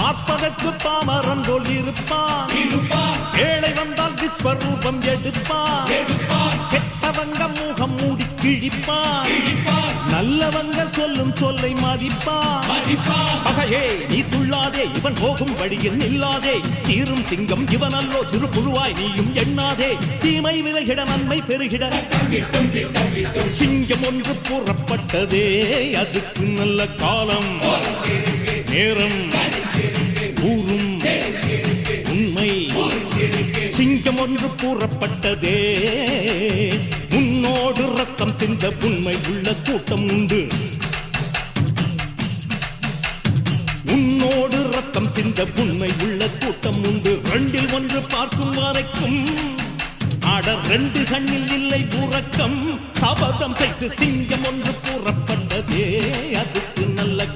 பார்ப்பதற்கு பாமரன் போல் இருப்பான், ஏழை வந்தால் விஸ்வரூபம் எடுப்பான், கெட்டவங்க முகம் மூடி கிழிப்பான், நல்லவங்க சொல்லும் சொல்லை மதிப்பான். பகையே நீ துள்ளாதே, இவன் போகும் வழியில் நில்லாதே, சீரும் சிங்கம் இவன் அல்லோ, சிறு புழுவாய் நீயும் எண்ணாதே, தீமை விலகிட நன்மை பெருகிட சிங்கம் ஒன்று கூறப்பட்டதே, அதுக்கு நல்ல காலம் நேரம் ஊரும் உண்மை. சிங்கம் ஒன்று கூறப்பட்டதே, உன்னோடு ரத்தம் சிந்த உண்மை உள்ள கூட்டம் உண்டு, உன்னோடு ரத்தம் சிந்த உண்மை உள்ள கூட்டம் உண்டு. ரெண்டில் ஒன்று பார்க்கும் வரைக்கும் ஆட ரெண்டு கண்ணில் இல்லை உறக்கம், சபதம் செய்து சிங்கம் ஒன்று கூறப்பட்டதே, அதுக்கு நல்ல